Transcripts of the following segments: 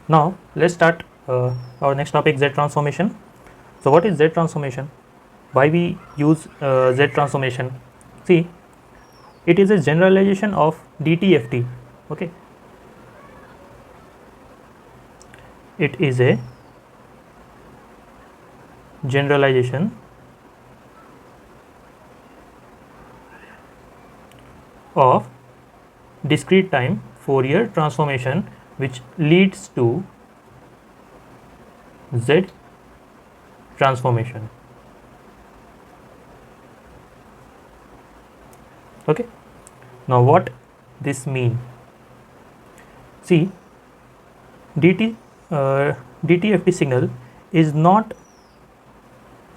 Now let's start our next topic, Z transformation. So what is Z transformation? Why we use Z transformation? See, it is a generalization of DTFT. Okay, it is a generalization of discrete time Fourier transformation which leads to Z transformation. Okay, now what this mean? See, DTFT signal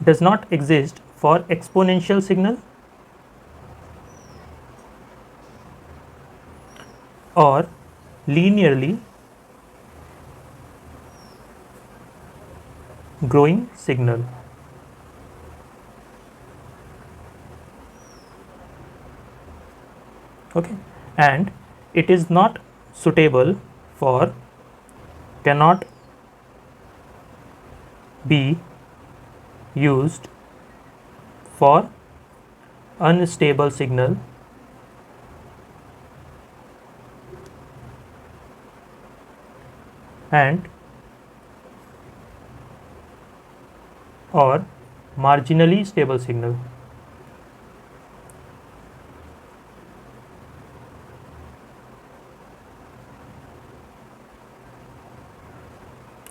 does not exist for exponential signal or linearly growing signal. Okay, and it is not suitable for, cannot be used for unstable signal and or marginally stable signal.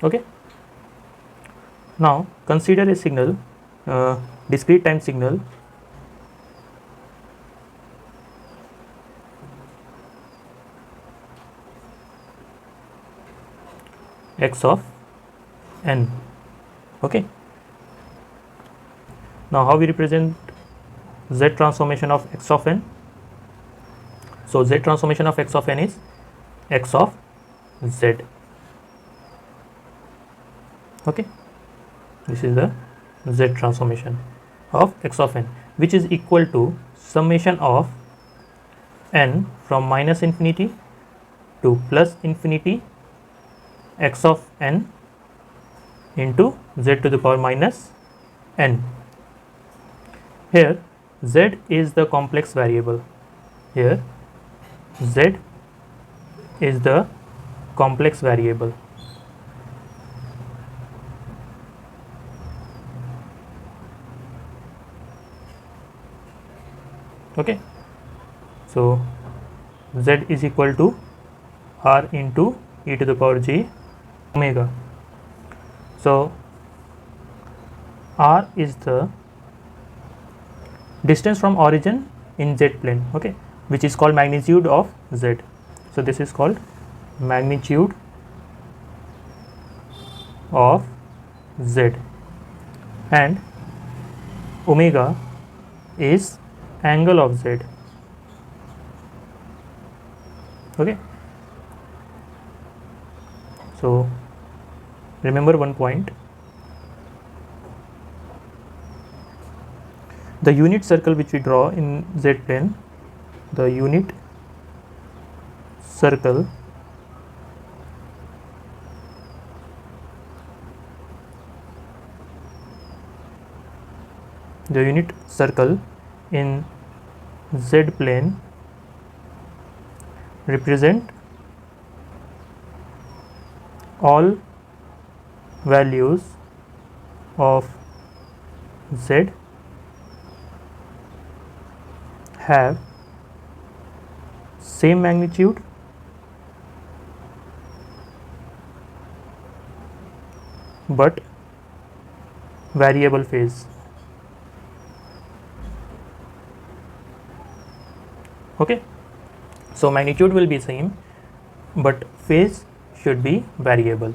Okay, now consider a signal, discrete time signal x of n. Okay, now how we represent Z transformation of x of n? So Z transformation of x of n is x of z. Okay, this is the Z transformation of x of n, which is equal to summation of n from minus infinity to plus infinity x of n into z to the power minus n. Here z is the complex variable. Here z is the complex variable. Okay, so z is equal to r into e to the power j omega. So r is the distance from origin in z plane, okay, which is called magnitude of z. So this is called magnitude of z, and omega is angle of z. Okay, so remember one point: the unit circle which we draw in z plane, the unit circle in z plane represent all values of z have same magnitude but variable phase. Okay, so magnitude will be same but phase should be variable.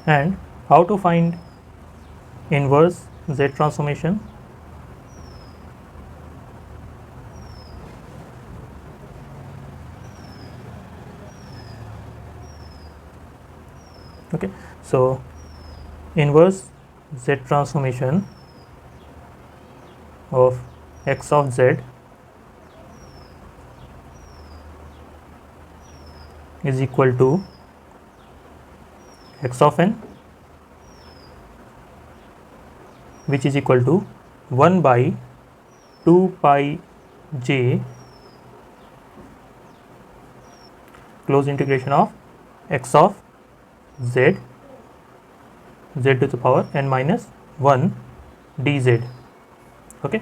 And how to find inverse Z transformation? Okay, so inverse Z transformation of x of z is equal to x of n, which is equal to 1 by 2 pi j closed integration of x of z, z to the power n minus 1 dz. Okay,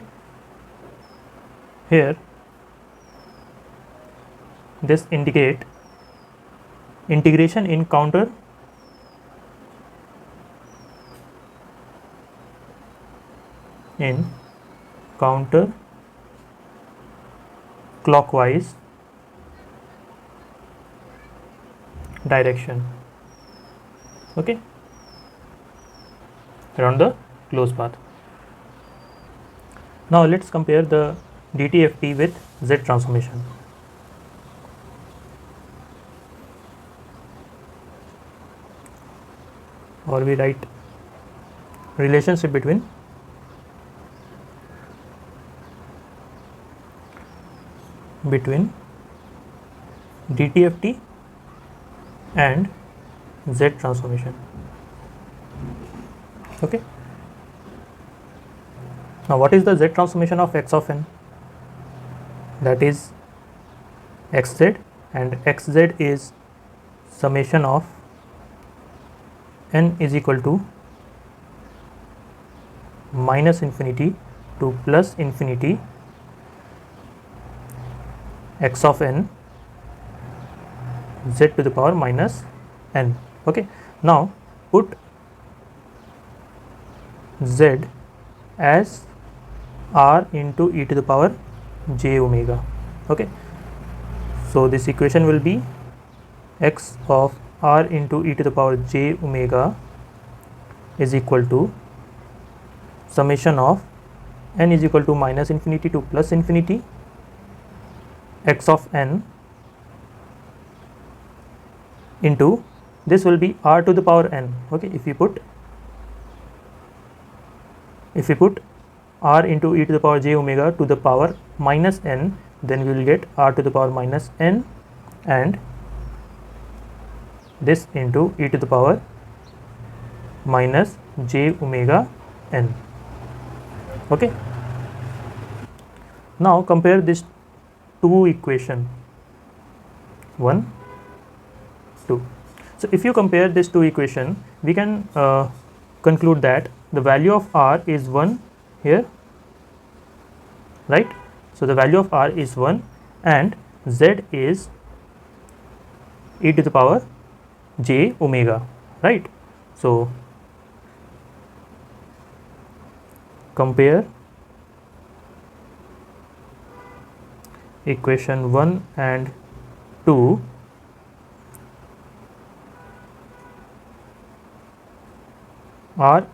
here this indicate integration in counter clockwise direction, okay, around the closed path. Now let's compare the DTFT with Z transformation. Or we write relationship between DTFT and Z transformation. Okay. Now what is the Z transformation of x of n? That is xz, and xz is summation of n is equal to minus infinity to plus infinity x of n z to the power minus n. Okay, now put z as r into e to the power j omega. Okay, so this equation will be x of r into e to the power j omega is equal to summation of n is equal to minus infinity to plus infinity x of n into this will be r to the power n. Okay, if we put r into e to the power j omega to the power minus n, then we will get r to the power minus n and this into e to the power minus j omega n. Okay, now compare this two equation 1, 2. So if you compare this two equation, we can conclude that the value of r is 1 here, right? So the value of r is 1 and z is e to the power j omega, right? So compare equation 1 and 2. R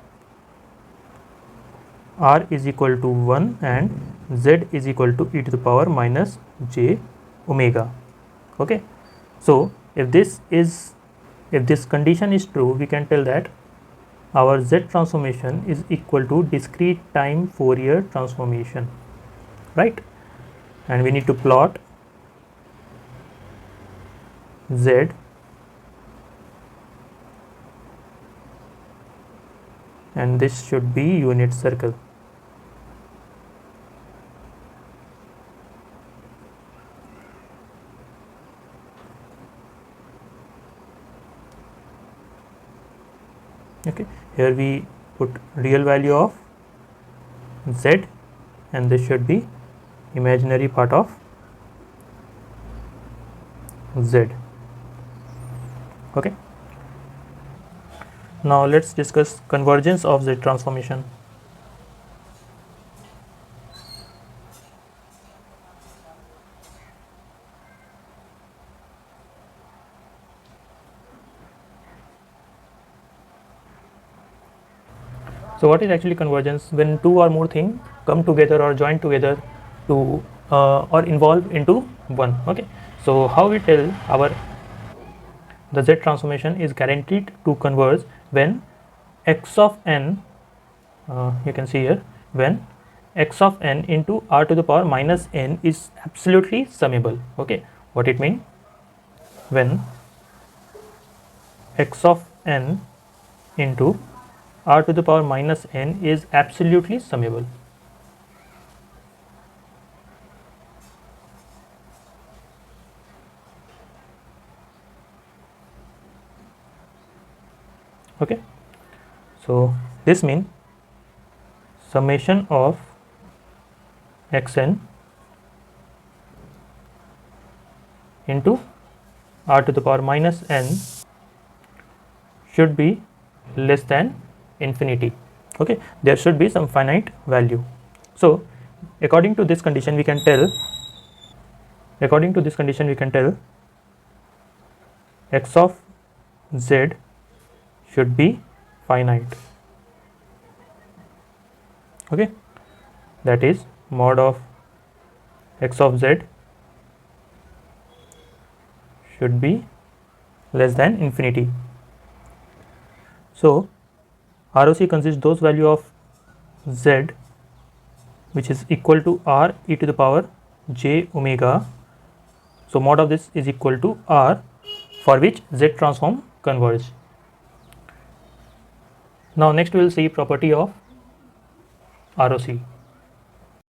is equal to 1 and z is equal to e to the power minus j omega. Okay, so if this condition is true, we can tell that our Z transformation is equal to discrete time Fourier transformation, right? And we need to plot Z and this should be unit circle. Okay, here we put real value of z and this should be imaginary part of z. Okay, now let's discuss convergence of Z transformation. So what is actually convergence? When two or more things come together or join together to or involve into one. Okay, so how we tell the Z transformation is guaranteed to converge when x of n, you can see here, when x of n into r to the power minus n is absolutely summable. Okay, what it means? When x of n into r to the power minus n is absolutely summable. Okay, so this means summation of xn into r to the power minus n should be less than infinity. Okay, there should be some finite value. So according to this condition we can tell x of z should be finite. Okay, that is mod of x of z should be less than infinity. So ROC consists those value of z which is equal to r e to the power j omega. So mod of this is equal to r for which z transform converge. Now next we will see property of ROC.